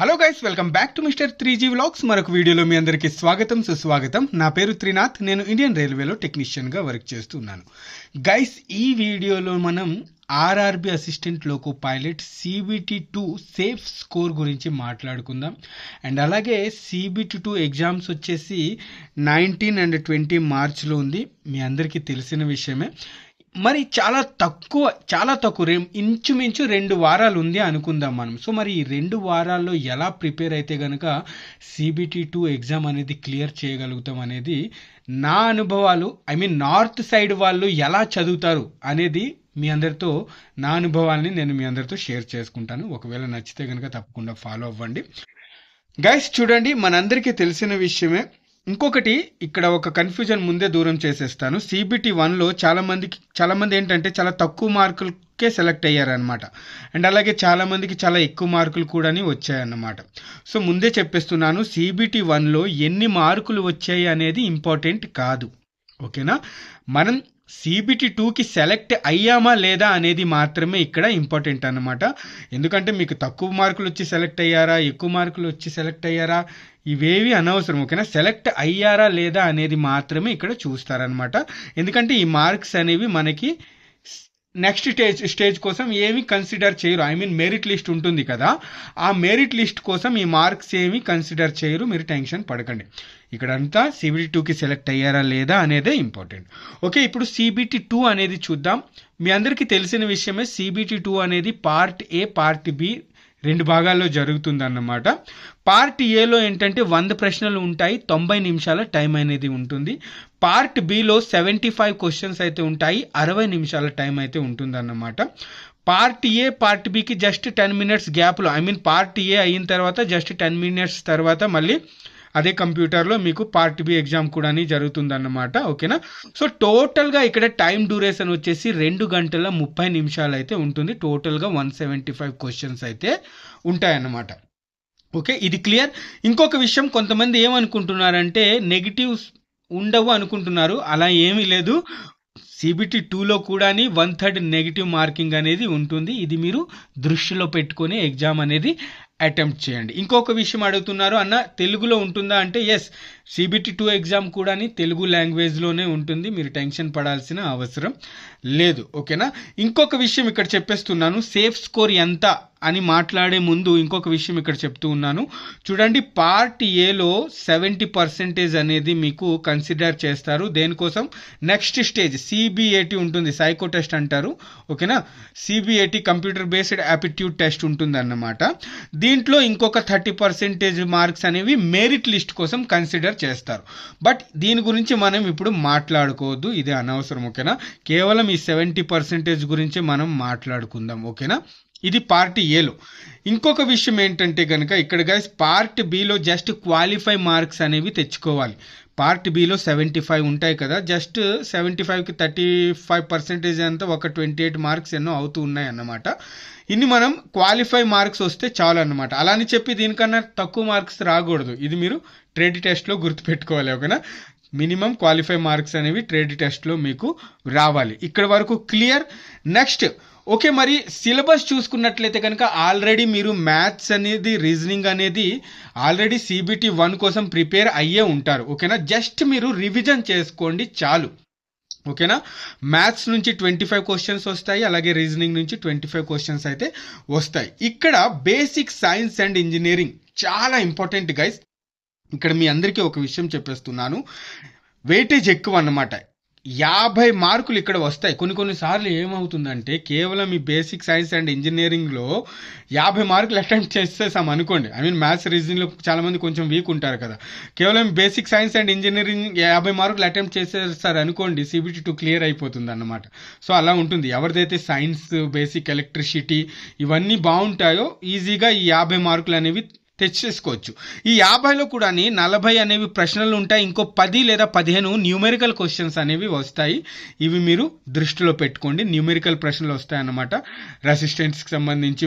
Hello guys, welcome back to mister 3G vlogs. మరొక వీడియోలో మీ అందరికీ స్వాగతం సుస్వాగతం. నా పేరు త్రినాథ్. నేను ఇండియన్ రైల్వేలో టెక్నీషియన్గా వర్క్ చేస్తున్నాను. గైస్, ఈ వీడియోలో మనం RRB assistant loco pilot CBT2 safe score గురించి మాట్లాడుకుందాం. అండ్ అలాగే CBT2 ఎగ్జామ్స్ వచ్చేసి 19 and 20 మార్చ్లో ఉంది. మీ అందరికీ తెలిసిన విషయమే. మరి చాలా తక్కువ ఇంచుమించు 2 వారాలు ఉంది అనుకుందాం మనం. సో మరి ఈ 2 వారాల్లో ఎలా ప్రిపేర్ అయితే కనుక CBT2 ఎగ్జామ్ అనేది క్లియర్ చేయగలుగుతాం అనేది నా అనుభవాలు, నార్త్ సైడ్ వాళ్ళు ఎలా చదువుతారు అనేది మీ అందరితో నా అనుభవాల్ని నేను మీ అందరితో షేర్ చేసుకుంటాను. ఒకవేళ నచ్చితే కనుక తప్పకుండా ఫాలో అవ్వండి. గైస్ చూడండి, మనందరికీ తెలిసిన విషయమే. ఇంకొకటి ఇక్కడ ఒక కన్ఫ్యూజన్ ముందే దూరం చేసేస్తాను. CBT1లో చాలా మంది ఏంటంటే చాలా తక్కువ మార్కులకే సెలెక్ట్ అయ్యారనమాట. అండ్ అలాగే చాలా మందికి చాలా ఎక్కువ మార్కులు కూడా వచ్చాయన్నమాట. సో ముందే చెప్పేస్తున్నాను, CBT1లో ఎన్ని మార్కులు వచ్చాయి అనేది ఇంపార్టెంట్ కాదు. ఓకేనా? మనం CBT2కి సెలెక్ట్ అయ్యామా లేదా అనేది మాత్రమే ఇక్కడ ఇంపార్టెంట్ అన్నమాట. ఎందుకంటే మీకు తక్కువ మార్కులు వచ్చి సెలెక్ట్ అయ్యారా, ఎక్కువ మార్కులు వచ్చి సెలెక్ట్ అయ్యారా, ఇవేవి అనవసరం. ఓకేనా? సెలెక్ట్ అయ్యారా లేదా అనేది మాత్రమే ఇక్కడ చూస్తారనమాట. ఎందుకంటే ఈ మార్క్స్ అనేవి మనకి నెక్స్ట్ స్టేజ్ కోసం ఏమి కన్సిడర్ చేయరు. మెరిట్ లిస్ట్ ఉంటుంది కదా, ఆ మెరిట్ లిస్ట్ కోసం ఈ మార్క్స్ ఏమి కన్సిడర్ చేయరు. మీరు టెన్షన్ పడకండి. ఇక్కడంతా CBT2కి సెలెక్ట్ అయ్యారా లేదా అనేదే ఇంపార్టెంట్. ఓకే, ఇప్పుడు CBT2 అనేది చూద్దాం. మీ అందరికీ తెలిసిన విషయమే, CBT2 అనేది పార్ట్ ఏ, పార్ట్ బి 2 భాగాల్లో జరుగుతుందన్నమాట. పార్ట్ ఏలో ఏంటంటే 100 ప్రశ్నలు ఉంటాయి, 90 నిమిషాల టైం అనేది ఉంటుంది. పార్ట్ బిలో 75 క్వశ్చన్స్ అయితే ఉంటాయి, 60 నిమిషాల టైం అయితే ఉంటుందన్నమాట. పార్ట్ ఏ, పార్ట్ బికి జస్ట్ 10 minutes గ్యాప్లో, పార్ట్ ఏ అయిన తర్వాత జస్ట్ 10 minutes తర్వాత మళ్ళీ అదే కంప్యూటర్లో మీకు పార్ట్ బి ఎగ్జామ్ కూడా జరుగుతుందన్నమాట. ఓకేనా? సో టోటల్గా ఇక్కడ టైం డ్యూరేషన్ వచ్చేసి 2 గంటల 30 నిమిషాలు అయితే ఉంటుంది. టోటల్గా 175 క్వశ్చన్స్ అయితే ఉంటాయన్నమాట. ఓకే, ఇది క్లియర్. ఇంకొక విషయం, కొంతమంది ఏమనుకుంటున్నారంటే నెగిటివ్స్ ఉండవు అనుకుంటున్నారు. అలా ఏమీ లేదు. CBT2లో కూడా 1/3 నెగిటివ్ మార్కింగ్ అనేది ఉంటుంది. ఇది మీరు దృష్టిలో పెట్టుకొని ఎగ్జామ్ అనేది అటెంప్ట్ చేయండి. ఇంకొక విషయం అడుగుతున్నారు, అన్న తెలుగులో ఉంటుందా అంటే ఎస్, CBT2 ఎగ్జామ్ కూడా తెలుగు లాంగ్వేజ్లోనే ఉంటుంది. మీరు టెన్షన్ పడాల్సిన అవసరం లేదు. ఓకేనా? ఇంకొక విషయం ఇక్కడ చెప్పేస్తున్నాను, సేఫ్ స్కోర్ ఎంత అని మాట్లాడే ముందు ఇంకొక విషయం ఇక్కడ చెప్తూ ఉన్నాను. చూడండి, పార్ట్ ఏలో 70% అనేది మీకు కన్సిడర్ చేస్తారు. దేనికోసం? నెక్స్ట్ స్టేజ్ CBAT ఉంటుంది, సైకో టెస్ట్ అంటారు. ఓకేనా? CBAT computer based aptitude test ఉంటుంది అన్నమాట. దీంట్లో ఇంకొక 30% మార్క్స్ అనేవి మెరిట్ లిస్ట్ కోసం కన్సిడర్ చేస్తారు. బట్ దీని గురించి మనం ఇప్పుడు మాట్లాడుకోవద్దు, ఇది అనవసరం. ఓకేనా? కేవలం ఈ 70% గురించి మనం మాట్లాడుకుందాం. ఓకేనా? ఇది పార్ట్ ఏలో. ఇంకొక విషయం ఏంటంటే కనుక ఇక్కడ guys part below just qualify marks అనేవి తెచ్చుకోవాలి. పార్ట్ బిలో 75 ఉంటాయి కదా, జస్ట్ 75కి 35% అంతా ఒక 28 మార్క్స్ ఎన్నో అవుతూ ఉన్నాయి అన్నమాట. ఇన్ని మనం క్వాలిఫై మార్క్స్ వస్తే చాలు అన్నమాట. అలా అని చెప్పి దీనికన్నా తక్కువ మార్క్స్ రాకూడదు. ఇది మీరు ట్రేడ్ టెస్ట్లో గుర్తుపెట్టుకోవాలి. ఓకేనా? మినిమం క్వాలిఫై మార్క్స్ అనేవి ట్రేడ్ టెస్ట్లో మీకు రావాలి. ఇక్కడ వరకు క్లియర్. నెక్స్ట్, ఓకే, మరి సిలబస్ చూసుకున్నట్లయితే కనుక ఆల్రెడీ మీరు మ్యాథ్స్ అనేది, రీజనింగ్ అనేది ఆల్రెడీ CBT1 కోసం ప్రిపేర్ అయ్యే ఉంటారు. ఓకేనా? జస్ట్ మీరు రివిజన్ చేసుకోండి చాలు. ఓకేనా? మ్యాథ్స్ నుంచి 25 క్వశ్చన్స్ వస్తాయి, అలాగే రీజనింగ్ నుంచి 25 క్వశ్చన్స్ అయితే వస్తాయి. ఇక్కడ బేసిక్ సైన్స్ అండ్ ఇంజనీరింగ్ చాలా ఇంపార్టెంట్ గైస్. ఇక్కడ మీ అందరికీ ఒక విషయం చెప్పేస్తున్నాను, వెయిటేజ్ ఎక్కువ అన్నమాట. 50 మార్కులు ఇక్కడ వస్తాయి. కొన్నిసార్లు ఏమవుతుందంటే కేవలం ఈ బేసిక్ సైన్స్ అండ్ ఇంజనీరింగ్లో 50 మార్కులు అటెంప్ట్ చేసేసాం అనుకోండి. మ్యాథ్స్ రీజనింగ్లో చాలా మంది కొంచెం వీక్ ఉంటారు కదా, కేవలం బేసిక్ సైన్స్ అండ్ ఇంజనీరింగ్ 50 మార్కులు అటెంప్ట్ చేసేసారు అనుకోండి, CBT2 క్లియర్ అయిపోతుంది అన్నమాట. సో అలా ఉంటుంది. ఎవరిదైతే సైన్స్, బేసిక్ ఎలక్ట్రిసిటీ ఇవన్నీ బాగుంటాయో ఈజీగా ఈ 50 మార్కులు అనేవి తెచ్చేసుకోవచ్చు. ఈ 50లో కూడా 40 అనేవి ప్రశ్నలు ఉంటాయి. ఇంకో 10 లేదా 15 న్యూమెరికల్ క్వశ్చన్స్ అనేవి వస్తాయి. ఇవి మీరు దృష్టిలో పెట్టుకోండి. న్యూమెరికల్ ప్రశ్నలు వస్తాయన్నమాట. రెసిస్టెన్స్కి సంబంధించి,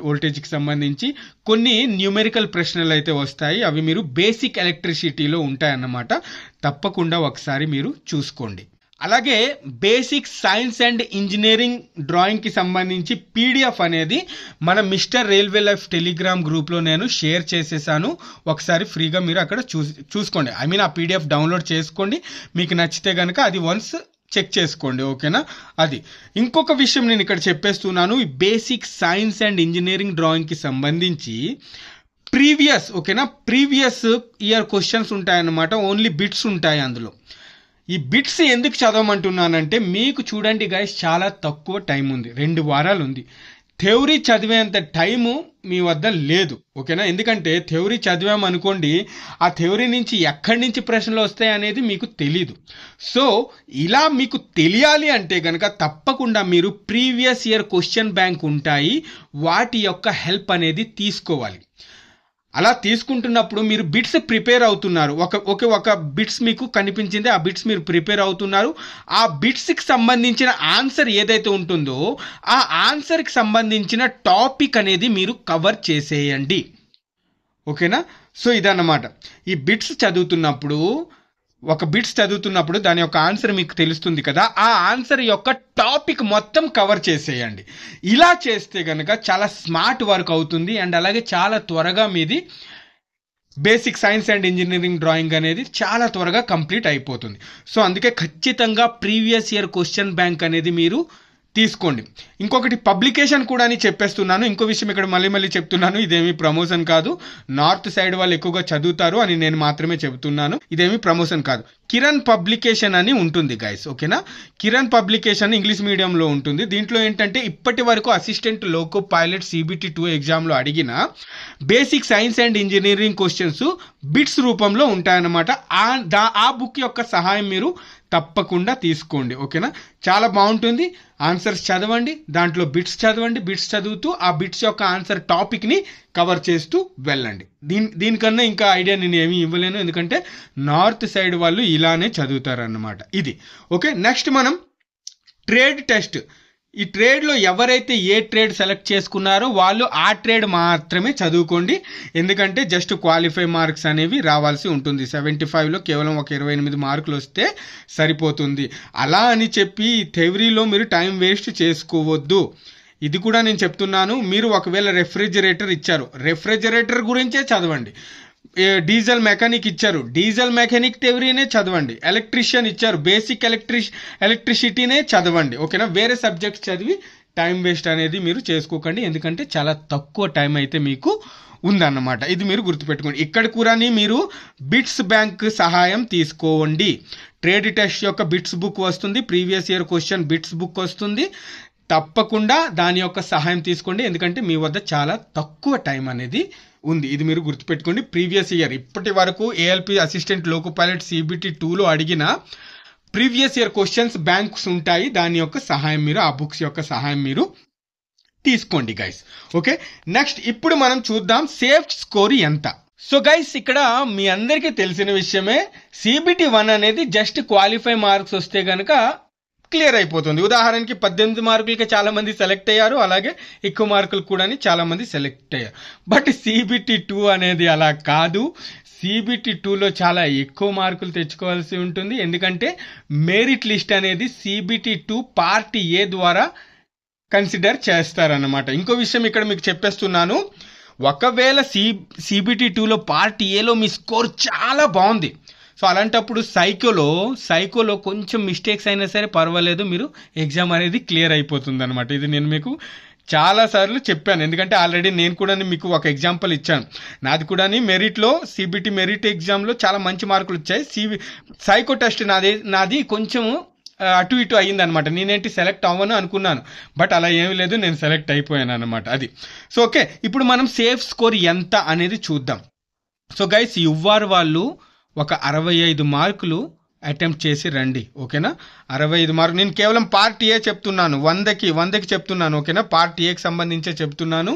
వోల్టేజ్కి సంబంధించి కొన్ని న్యూమెరికల్ ప్రశ్నలు అయితే వస్తాయి. అవి మీరు బేసిక్ ఎలక్ట్రిసిటీలో ఉంటాయన్నమాట. తప్పకుండా ఒకసారి మీరు చూసుకోండి. అలాగే బేసిక్ సైన్స్ అండ్ ఇంజనీరింగ్ డ్రాయింగ్కి సంబంధించి పీడిఎఫ్ అనేది మన మిస్టర్ రైల్వే లైఫ్ టెలిగ్రామ్ గ్రూప్లో నేను షేర్ చేసేసాను. ఒకసారి ఫ్రీగా మీరు అక్కడ చూసుకోండి. ఆ పీడిఎఫ్ డౌన్లోడ్ చేసుకోండి. మీకు నచ్చితే కనుక అది వన్స్ చెక్ చేసుకోండి. ఓకేనా? అది ఇంకొక విషయం నేను ఇక్కడ చెప్పేస్తున్నాను. ఈ బేసిక్ సైన్స్ అండ్ ఇంజనీరింగ్ డ్రాయింగ్కి సంబంధించి ప్రీవియస్ ఇయర్ క్వశ్చన్స్ ఉంటాయన్నమాట. ఓన్లీ బిట్స్ ఉంటాయి అందులో. ఈ బిట్స్ ఎందుకు చదవమంటున్నానంటే, మీకు చూడండి గైస్, చాలా తక్కువ టైం ఉంది. 2 వారాలు ఉంది. థియరీ చదివేంత టైము మీ వద్ద లేదు. ఓకేనా? ఎందుకంటే థియరీ చదివామనుకోండి, ఆ థియరీ నుంచి ఎక్కడి నుంచి ప్రశ్నలు వస్తాయి అనేది మీకు తెలీదు. సో ఇలా మీకు తెలియాలి అంటే కనుక తప్పకుండా మీరు ప్రీవియస్ ఇయర్ క్వశ్చన్ బ్యాంక్ ఉంటాయి, వాటి యొక్క హెల్ప్ అనేది తీసుకోవాలి. అలా తీసుకుంటున్నప్పుడు మీరు బిట్స్ ప్రిపేర్ అవుతున్నారు. ఒక బిట్స్ మీకు కనిపించింది, ఆ బిట్స్ మీరు ప్రిపేర్ అవుతున్నారు. ఆ బిట్స్కి సంబంధించిన ఆన్సర్ ఏదైతే ఉంటుందో ఆ ఆన్సర్కి సంబంధించిన టాపిక్ అనేది మీరు కవర్ చేసేయండి. ఓకేనా? సో ఇదన్నమాట. ఈ బిట్స్ చదువుతున్నప్పుడు దాని యొక్క ఆన్సర్ మీకు తెలుస్తుంది కదా, ఆ ఆన్సర్ యొక్క టాపిక్ మొత్తం కవర్ చేసేయండి. ఇలా చేస్తే కనుక చాలా స్మార్ట్ వర్క్ అవుతుంది. అండ్ అలాగే చాలా త్వరగా మీది basic science and engineering drawing అనేది చాలా త్వరగా కంప్లీట్ అయిపోతుంది. సో అందుకే ఖచ్చితంగా ప్రీవియస్ ఇయర్ క్వశ్చన్ బ్యాంక్ అనేది మీరు తీసుకోండి. ఇంకొకటి పబ్లికేషన్ కూడా అని చెప్పేస్తున్నాను. ఇంకో విషయం ఇక్కడ మళ్ళీ చెప్తున్నాను, ఇదేమి ప్రమోషన్ కాదు. నార్త్ సైడ్ వాళ్ళు ఎక్కువగా చదువుతారు అని నేను మాత్రమే చెబుతున్నాను. ఇదేమి ప్రమోషన్ కాదు. కిరణ్ పబ్లికేషన్ అని ఉంటుంది గైస్. ఓకేనా? కిరణ్ పబ్లికేషన్ ఇంగ్లీష్ మీడియంలో ఉంటుంది. దీంట్లో ఏంటంటే ఇప్పటి వరకు అసిస్టెంట్ లోకో పైలట్ CBT 2 ఎగ్జామ్లో అడిగిన basic science and engineering questions bits రూపంలో ఉంటాయన్నమాట. ఆ బుక్ యొక్క సహాయం మీరు తప్పకుండా తీసుకోండి. ఓకేనా? చాలా బాగుంటుంది. ఆన్సర్స్ చదవండి, దాంట్లో బిట్స్ చదవండి. బిట్స్ చదువుతూ ఆ బిట్స్ యొక్క ఆన్సర్ టాపిక్ని కవర్ చేస్తూ వెళ్ళండి. దీనికన్నా ఇంకా ఐడియా నేను ఏమీ ఇవ్వలేను, ఎందుకంటే నార్త్ సైడ్ వాళ్ళు ఇలానే చదువుతారన్నమాట. ఇది ఓకే. నెక్స్ట్ మనం ట్రేడ్ టెస్ట్. ఈ ట్రేడ్లో ఎవరైతే ఏ ట్రేడ్ సెలెక్ట్ చేసుకున్నారో వాళ్ళు ఆ ట్రేడ్ మాత్రమే చదువుకోండి. ఎందుకంటే జస్ట్ క్వాలిఫై మార్క్స్ అనేవి రావాల్సి ఉంటుంది. 75లో కేవలం ఒక 28 మార్కులు వస్తే సరిపోతుంది. అలా అని చెప్పి థియరీలో మీరు టైం వేస్ట్ చేసుకోవద్దు. ఇది కూడా నేను చెప్తున్నాను. మీరు ఒకవేళ రెఫ్రిజిరేటర్ ఇచ్చారు, రెఫ్రిజిరేటర్ గురించే చదవండి. డీజిల్ మెకానిక్ ఇచ్చారు, డీజిల్ మెకానిక్ థియరీనే చదవండి. ఎలక్ట్రీషియన్ ఇచ్చారు, బేసిక్ ఎలక్ట్రిసిటీనే చదవండి. ఓకేనా? వేరే సబ్జెక్ట్స్ చదివి టైం వేస్ట్ అనేది మీరు చేసుకోకండి. ఎందుకంటే చాలా తక్కువ టైం అయితే మీకు ఉందన్నమాట. ఇది మీరు గుర్తుపెట్టుకోండి. ఇక్కడ కూడా మీరు బిట్స్ బ్యాంక్ సహాయం తీసుకోండి. ట్రేడ్ టెస్ట్ యొక్క బిట్స్ బుక్ వస్తుంది, previous year question bits book వస్తుంది. తప్పకుండా దాని యొక్క సహాయం తీసుకోండి. ఎందుకంటే మీ వద్ద చాలా తక్కువ టైం అనేది ఉంది. ఇది మీరు గుర్తుపెట్టుకోండి. ప్రీవియస్ ఇయర్ ఇప్పటి వరకు ALP assistant loco pilot CBT 2లో అడిగిన ప్రీవియస్ ఇయర్ క్వశ్చన్స్ బ్యాంక్స్ ఉంటాయి. దాని యొక్క సహాయం మీరు, ఆ బుక్స్ యొక్క సహాయం మీరు తీసుకోండి గైస్. ఓకే. నెక్స్ట్ ఇప్పుడు మనం చూద్దాం సేఫ్ స్కోర్ ఎంత. సో గైస్, ఇక్కడ మీ అందరికీ తెలిసిన విషయమే, CBT 1 అనేది జస్ట్ క్వాలిఫై మార్క్స్ వస్తే కనుక క్లియర్ అయిపోతుంది. ఉదాహరణకి 18 మార్కులకి చాలా మంది సెలెక్ట్ అయ్యారు, అలాగే ఎక్కువ మార్కులు కూడా చాలా మంది సెలెక్ట్ అయ్యారు. బట్ CBT 2 అనేది అలా కాదు. CBT 2లో చాలా ఎక్కువ మార్కులు తెచ్చుకోవాల్సి ఉంటుంది. ఎందుకంటే మెరిట్ లిస్ట్ అనేది CBT 2 పార్ట్ A ద్వారా కన్సిడర్ చేస్తారన్నమాట. ఇంకో విషయం ఇక్కడ మీకు చెప్పేస్తున్నాను. ఒకవేళ CBT 2లో పార్ట్ Aలో మీ స్కోర్ చాలా బాగుంది, సో అలాంటప్పుడు సైకోలో కొంచెం మిస్టేక్స్ అయినా సరే పర్వాలేదు, మీరు ఎగ్జామ్ అనేది క్లియర్ అయిపోతుంది అనమాట. ఇది నేను మీకు చాలాసార్లు చెప్పాను. ఎందుకంటే ఆల్రెడీ నేను కూడా మీకు ఒక ఎగ్జాంపుల్ ఇచ్చాను. నాది కూడా మెరిట్లో CBT మెరిట్ ఎగ్జామ్లో చాలా మంచి మార్కులు వచ్చాయి. సైకో టెస్ట్ నాది కొంచెం అటు ఇటు అయ్యిందనమాట. నేనేంటి సెలెక్ట్ అవ్వను అనుకున్నాను, బట్ అలా ఏమీ లేదు, నేను సెలెక్ట్ అయిపోయాను అనమాట. అది సో ఓకే. ఇప్పుడు మనం సేఫ్ స్కోర్ ఎంత అనేది చూద్దాం. సో గైస్, UR వాళ్ళు ఒక 65 మార్కులు అటెంప్ట్ చేసి రండి. ఓకేనా? 65 మార్కులు. నేను కేవలం పార్ట్ A చెప్తున్నాను, 100కి చెప్తున్నాను. ఓకేనా? పార్ట్ Aకి సంబంధించే చెప్తున్నాను.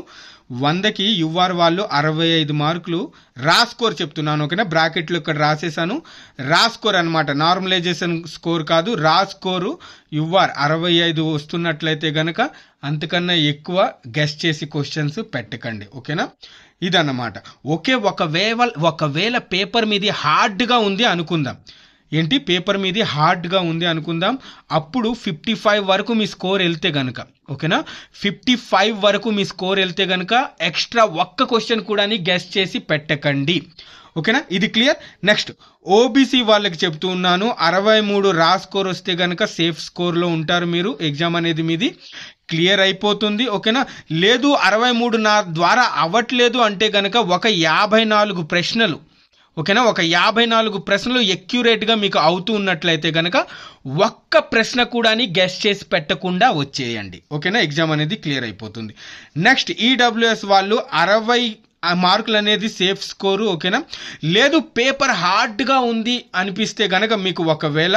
100కి UR వాళ్ళు 65 మార్కులు రా స్కోర్ చెప్తున్నాను. ఓకేనా? బ్రాకెట్లు ఇక్కడ రాసేసాను. రా స్కోర్ అనమాట, నార్మలైజేషన్ స్కోర్ కాదు, రా స్కోరు. UR 65 వస్తున్నట్లయితే గనక అంతకన్నా ఎక్కువ గెస్ చేసి క్వశ్చన్స్ పెట్టకండి. ఓకేనా? ఇదన్నమాట. ఒకవేళ పేపర్ మీది హార్డ్గా ఉంది అనుకుందాం. ఏంటి పేపర్ మీది హార్డ్గా ఉంది అనుకుందాం, అప్పుడు 55 వరకు మీ స్కోర్ వెళ్తే గనుక, ఓకేనా, 55 వరకు మీ స్కోర్ వెళ్తే గనుక ఎక్స్ట్రా ఒక్క క్వశ్చన్ కూడా గెస్ చేసి పెట్టకండి, ఓకేనా, ఇది క్లియర్. నెక్స్ట్ ఓబీసీ వాళ్ళకి చెప్తూ ఉన్నాను, 63 రా స్కోర్ వస్తే గనక సేఫ్ స్కోర్లో ఉంటారు మీరు, ఎగ్జామ్ అనేది మీది క్లియర్ అయిపోతుంది, ఓకేనా. లేదు 63 నా ద్వారా అవ్వట్లేదు అంటే గనక ఒక 54 ప్రశ్నలు, ఓకేనా, ఒక 54 ప్రశ్నలు ఎక్యురేట్గా మీకు అవుతూ ఉన్నట్లయితే గనక ఒక్క ప్రశ్న కూడా గెస్ చేసి పెట్టకుండా వచ్చేయండి, ఓకేనా, ఎగ్జామ్ అనేది క్లియర్ అయిపోతుంది. నెక్స్ట్ ఈడబ్ల్యూఎస్ వాళ్ళు 60 మార్కులు అనేది సేఫ్ స్కోరు, ఓకేనా. లేదు పేపర్ హార్డ్గా ఉంది అనిపిస్తే గనక మీకు ఒకవేళ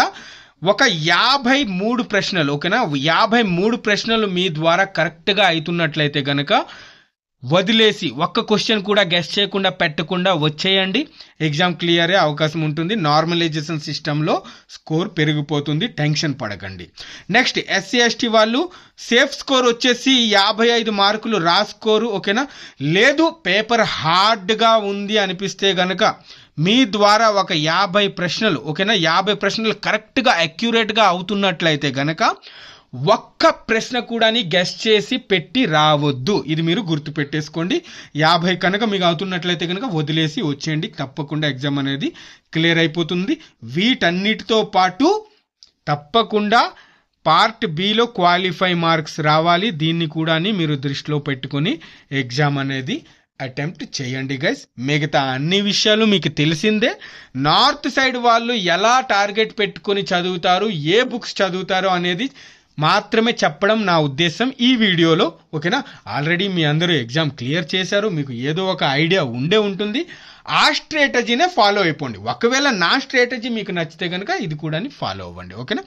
ఒక 53 ప్రశ్నలు, ఓకేనా, 53 ప్రశ్నలు మీ ద్వారా కరెక్ట్గా అవుతున్నట్లయితే గనక వదిలేసి ఒక్క క్వశ్చన్ కూడా గెస్ చేయకుండా పెట్టకుండా వచ్చేయండి, ఎగ్జామ్ క్లియర్ అయ్యే అవకాశం ఉంటుంది. నార్మలైజేషన్ సిస్టంలో స్కోర్ పెరిగిపోతుంది, టెన్షన్ పడకండి. నెక్స్ట్ ఎస్సీ ఎస్టీ వాళ్ళు సేఫ్ స్కోర్ వచ్చేసి 55 మార్కులు రా స్కోరు, ఓకేనా. లేదు పేపర్ హార్డ్గా ఉంది అనిపిస్తే గనక మీ ద్వారా ఒక 50 ప్రశ్నలు, ఓకేనా, 50 ప్రశ్నలు కరెక్ట్గా అక్యురేట్గా అవుతున్నట్లయితే గనక ఒక్క ప్రశ్న కూడా గెస్ చేసి పెట్టి రావద్దు, ఇది మీరు గుర్తుపెట్టేసుకోండి. 50 కనుక మీకు అవుతున్నట్లయితే కనుక వదిలేసి వచ్చేయండి, తప్పకుండా ఎగ్జామ్ అనేది క్లియర్ అయిపోతుంది. వీటన్నిటితో పాటు తప్పకుండా పార్ట్ బిలో క్వాలిఫై మార్క్స్ రావాలి, దీన్ని కూడా మీరు దృష్టిలో పెట్టుకొని ఎగ్జామ్ అనేది అటెంప్ట్ చేయండి గైస్. మిగతా అన్ని విషయాలు మీకు తెలిసిందే. నార్త్ సైడ్ వాళ్ళు ఎలా టార్గెట్ పెట్టుకొని చదువుతారు, ఏ బుక్స్ చదువుతారో అనేది మాత్రమే చెప్పడం నా ఉద్దేశం ఈ వీడియోలో, ఓకేనా. ఆల్రెడీ మీ అందరూ ఎగ్జామ్ క్లియర్ చేశారు, మీకు ఏదో ఒక ఐడియా ఉండే ఉంటుంది, ఆ స్ట్రాటజీనే ఫాలో అయిపోండి. ఒకవేళ నా స్ట్రాటజీ మీకు నచ్చితే కనుక ఇది కూడా ఫాలో అవ్వండి, ఓకేనా.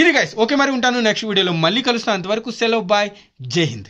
ఇది గైస్, ఓకే, మరి ఉంటాను నెక్స్ట్ వీడియోలో మళ్ళీ కలుస్తాను, అంతవరకు సెలవు, బాయ్, జై హింద్.